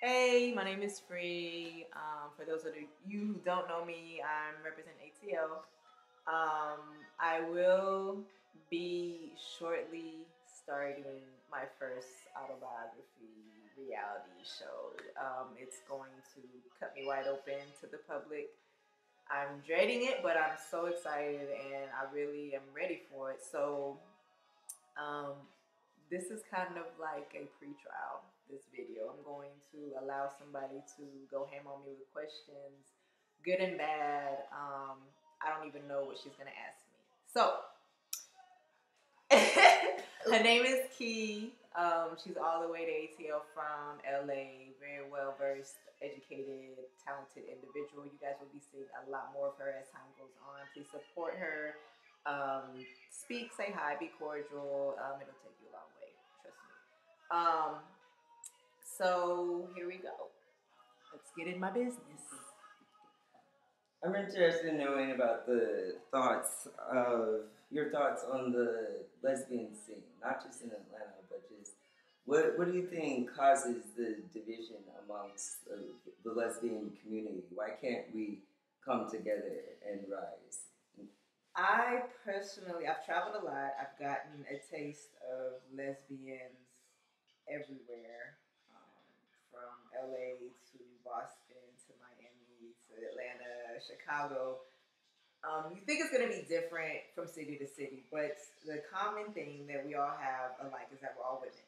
Hey, my name is Free. For those of you who don't know me, I'm representing ATL. Um, I will be shortly starting my first autobiography reality show. It's going to cut me wide open to the public. I'm dreading it, but I'm so excited and I really am ready for it. Um, this is kind of like a pre-trial, this video. I'm going to allow somebody to go ham on me with questions, good and bad. I don't even know what she's going to ask me. So, her name is Key. She's all the way to ATL from LA. Very well versed, educated, talented individual. You guys will be seeing a lot more of her as time goes on. Please support her. Speak, say hi, be cordial. It'll take you a long way. Trust me. So here we go. Let's get in my business. I'm interested in knowing about the thoughts of your thoughts on the lesbian scene, not just in Atlanta, but just what do you think causes the division amongst the lesbian community? Why can't we come together and rise? I personally, I've traveled a lot. I've gotten a taste of lesbians everywhere, from LA to Boston to Miami to Atlanta, Chicago. You think it's going to be different from city to city, but the common thing that we all have alike is that we're all women.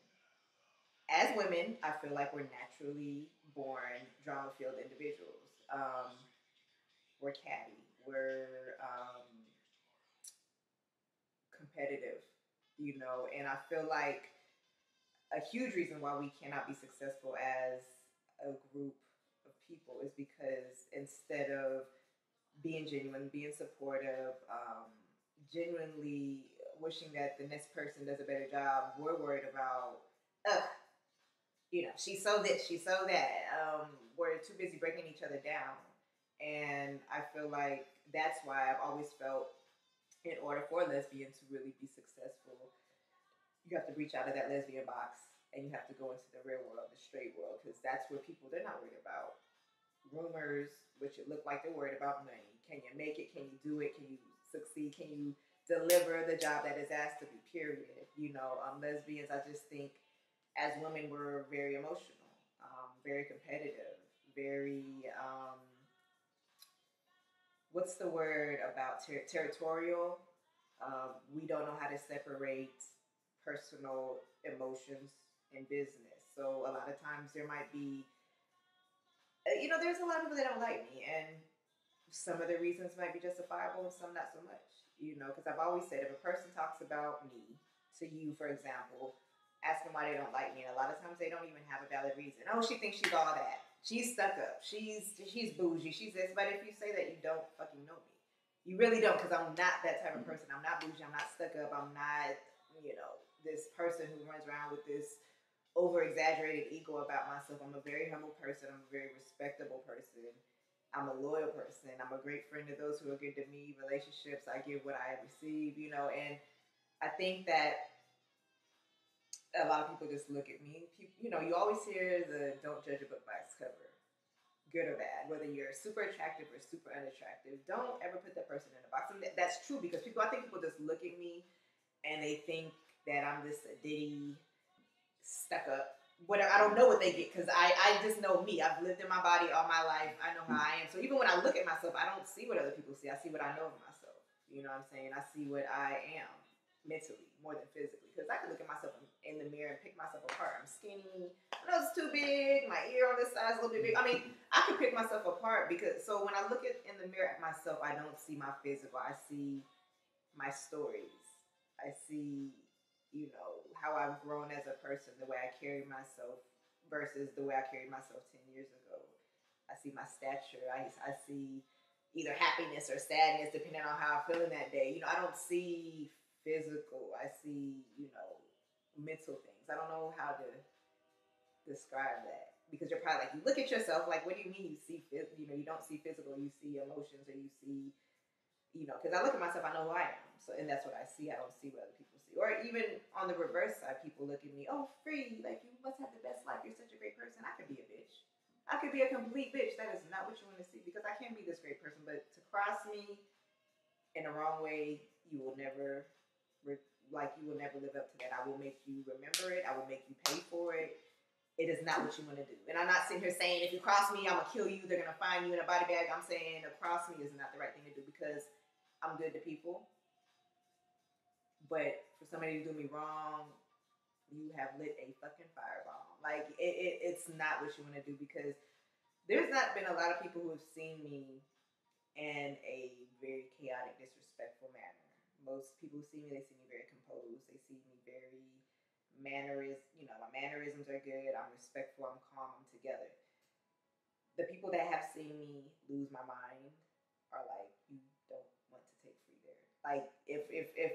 As women, I feel like we're naturally born drama filled individuals. We're catty, we're competitive, and I feel like a huge reason why we cannot be successful as a group of people is because instead of being genuine, being supportive, genuinely wishing that the next person does a better job, we're worried about, ugh, she's so this, she's so that. We're too busy breaking each other down. And I feel like that's why I've always felt in order for a lesbian to really be successful, you have to reach out of that lesbian box and you have to go into the real world, the straight world, because that's where people, they're not worried about rumors, which it look like they're worried about money. Can you make it? Can you do it? Can you succeed? Can you deliver the job that is asked of you? Period. Lesbians, I just think as women we're very emotional, very competitive, very what's the word about territorial? We don't know how to separate personal emotions and business. So a lot of times there might be, there's a lot of people that don't like me, and some of the reasons might be justifiable and some not so much. Because I've always said if a person talks about me to you, for example, ask them why they don't like me, and a lot of times they don't even have a valid reason. Oh, she thinks she's all that. She's stuck up. She's bougie. She's this. But if you say that, you don't fucking know me. You really don't, because I'm not that type of person. I'm not bougie. I'm not stuck up. I'm not, this person who runs around with this over exaggerated ego about myself. I'm a very humble person. I'm a very respectable person. I'm a loyal person. I'm a great friend to those who are good to me. Relationships, I give what I receive, and I think that a lot of people just look at me. You always hear the don't judge a book by its cover, good or bad, whether you're super attractive or super unattractive. Don't ever put that person in a box. And that's true because I think people just look at me and they think that I'm this ditty, stuck up. Whatever, I don't know what they get because I just know me. I've lived in my body all my life. I know how I am. So even when I look at myself, I don't see what other people see. I see what I know of myself. You know what I'm saying? I see what I am mentally more than physically. Because I can look at myself in the mirror and pick myself apart. I'm skinny. My nose is too big. My ear on this side is a little bit big. I mean, I can pick myself apart because so when I look in the mirror at myself, I don't see my physical. I see my stories. I see, how I've grown as a person, the way I carry myself versus the way I carried myself 10 years ago. I see my stature. I see either happiness or sadness depending on how I'm feeling that day. I don't see physical. I see, mental things. I don't know how to describe that because you're probably like, you look at yourself like, what do you mean you see, you don't see physical, you see emotions or you see, because I look at myself, I know who I am. So, and that's what I see. I don't see what other people see. Or even on the reverse side, people look at me, oh, Free, like you must have the best life. You're such a great person. I could be a bitch. I could be a complete bitch. That is not what you want to see because I can be this great person. But to cross me in the wrong way, you will never, you will never live up to that. I will make you remember it. I will make you pay for it. It is not what you want to do. And I'm not sitting here saying, if you cross me, I'm going to kill you. They're going to find you in a body bag. I'm saying to cross me is not the right thing to do because I'm good to people. But for somebody to do me wrong, you have lit a fucking firebomb. Like, it's not what you want to do because there's not been a lot of people who have seen me in a very chaotic, disrespectful manner. Most people who see me, they see me very composed. They see me very my mannerisms are good. I'm respectful. I'm calm. I'm together. The people that have seen me lose my mind are like, you don't want to take free there. Like, if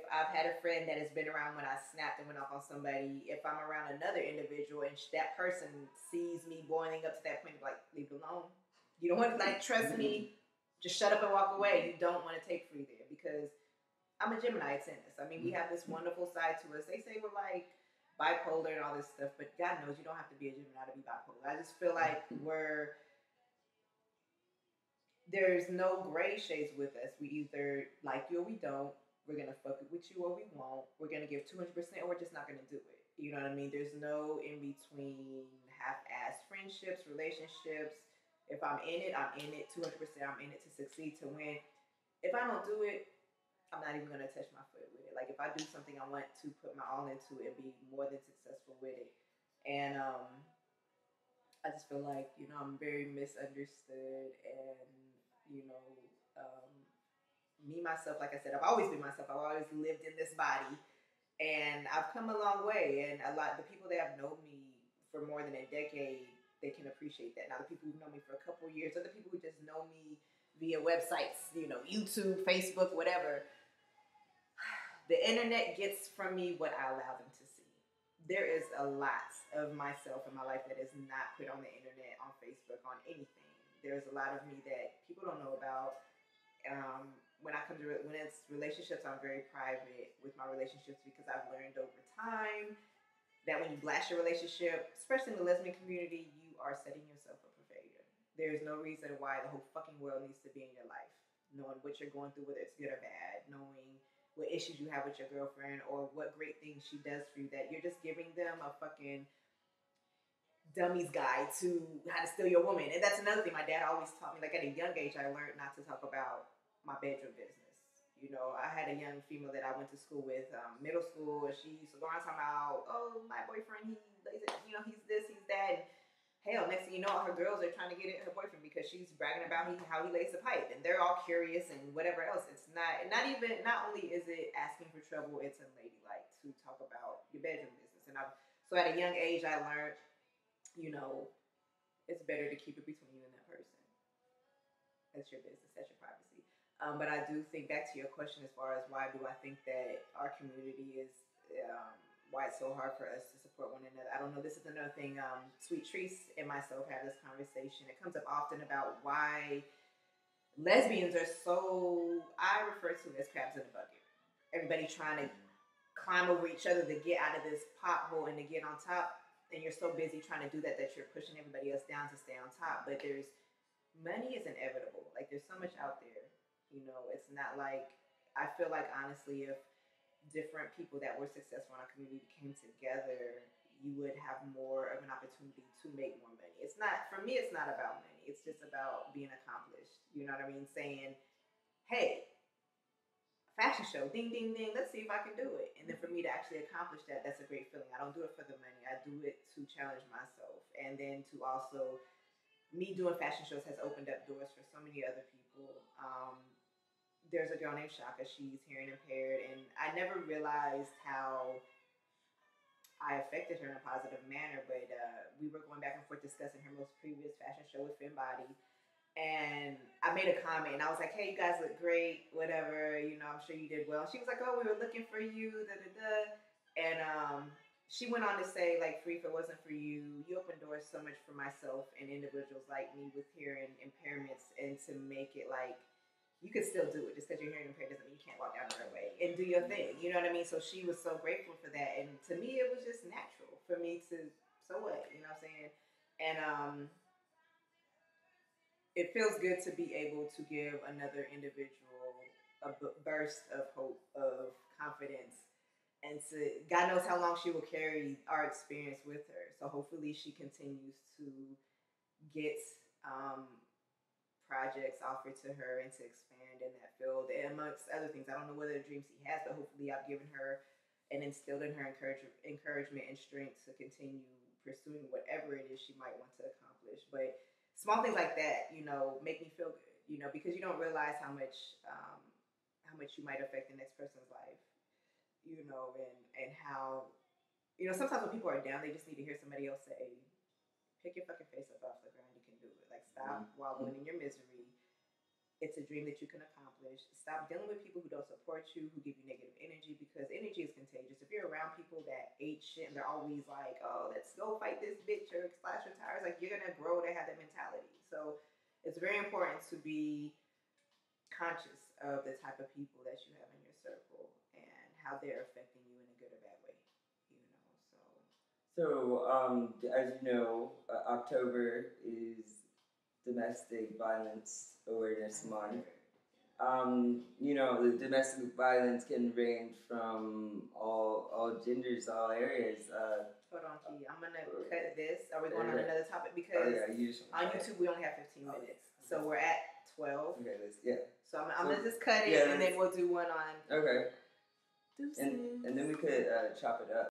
I've had a friend that has been around when I snapped and went off on somebody, if I'm around another individual and that person sees me boiling up to that point, like, leave it alone. You don't want to, like, trust me. Just shut up and walk away. You don't want to take free there because I'm a Gemini tennis. I mean, we have this wonderful side to us. They say we're like bipolar and all this stuff, but God knows you don't have to be a Gemini to be bipolar. I just feel like there's no gray shades with us. We either like you or we don't. We're going to fuck it with you or we won't. We're going to give 200% or we're just not going to do it. You know what I mean? There's no in between half-assed friendships, relationships. If I'm in it, I'm in it 200%. I'm in it to succeed, to win. If I don't do it, I'm not even going to touch my foot with it. Like, if I do something, I want to put my all into it and be more than successful with it. And I just feel like, I'm very misunderstood. And, me, myself, like I said, I've always been myself. I've always lived in this body. And I've come a long way. And the people that have known me for more than a decade, they can appreciate that. Now, the people who've known me for a couple of years, or the people who just know me via websites, YouTube, Facebook, whatever, the internet gets from me what I allow them to see. There is a lot of myself in my life that is not put on the internet, on Facebook, on anything. There's a lot of me that people don't know about. When it's relationships, I'm very private with my relationships because I've learned over time that when you blast your relationship, especially in the lesbian community, you are setting yourself up for failure. There's no reason why the whole fucking world needs to be in your life. Knowing what you're going through, whether it's good or bad, knowing what issues you have with your girlfriend or what great things she does for you, that you're just giving them a fucking dummy's guide to how to steal your woman. And that's another thing my dad always taught me. Like, at a young age, I learned not to talk about my bedroom business. I had a young female that I went to school with, middle school, and she used to go around talking about, oh, my boyfriend, he lays it, he's this, he's that. And hell, next thing you know, all her girls are trying to get at her boyfriend because she's bragging about how he lays the pipe, and they're all curious and whatever else. It's not only is it asking for trouble, it's unladylike to talk about your bedroom business. And so at a young age, I learned, it's better to keep it between you and that person. That's your business. That's your privacy. But I do think, back to your question as far as why do I think that our community is, why it's so hard for us to support one another. I don't know. This is another thing. Sweet Treese and myself have this conversation. It comes up often about why lesbians are so, I refer to as crabs in a bucket. Everybody trying to climb over each other to get out of this pothole and to get on top. And you're so busy trying to do that you're pushing everybody else down to stay on top. But money is inevitable. Like, there's so much out there. It's not like, I feel like, honestly, if different people that were successful in our community came together, you would have more of an opportunity to make more money. For me, it's not about money. It's just about being accomplished. You know what I mean? Saying, hey, fashion show, ding, ding, ding, let's see if I can do it. And then for me to actually accomplish that, that's a great feeling. I don't do it for the money. I do it to challenge myself. And then to also, me doing fashion shows has opened up doors for so many other people. There's a girl named Shaka. She's hearing impaired, and I never realized how I affected her in a positive manner, but we were going back and forth discussing her most previous fashion show with Fembody, and I made a comment, and I was like, hey, you guys look great, whatever, I'm sure you did well. She was like, oh, we were looking for you, da-da-da, and she went on to say, like, Free, if it wasn't for you, you opened doors so much for myself and individuals like me with hearing impairments, and to make it like, you can still do it. Just because you're hearing impaired doesn't mean you can't walk down the roadway and do your thing. You know what I mean? So she was so grateful for that. And to me, it was just natural for me to, so what? You know what I'm saying? And it feels good to be able to give another individual a burst of hope, of confidence, and to God knows how long she will carry our experience with her. So hopefully she continues to get um, projects offered to her and to expand in that field, and amongst other things. I don't know what other dreams he has, but hopefully I've given her and instilled in her encouragement and strength to continue pursuing whatever it is she might want to accomplish. But small things like that, make me feel good, because you don't realize how much you might affect the next person's life, and how, sometimes when people are down, they just need to hear somebody else say, pick your fucking face up off the ground. You can do it. Like, stop wallowing in your misery. It's a dream that you can accomplish. Stop dealing with people who don't support you, who give you negative energy, because energy is contagious. If you're around people that ate shit and they're always like, oh, let's go fight this bitch or slash your tires, like, you're going to grow to have that mentality. So it's very important to be conscious of the type of people that you have in your circle and how they're affecting you in a good or bad way, so. So, as you know, October is Domestic Violence Awareness Month. The domestic violence can range from all genders, all areas. Hold on, Key. I'm gonna cut this. Are we going on another topic? Because on YouTube we only have 15 minutes, so we're at 12. Okay, So I'm gonna just cut it, and then we'll do one on. Okay. Deuces. And then we could chop it up.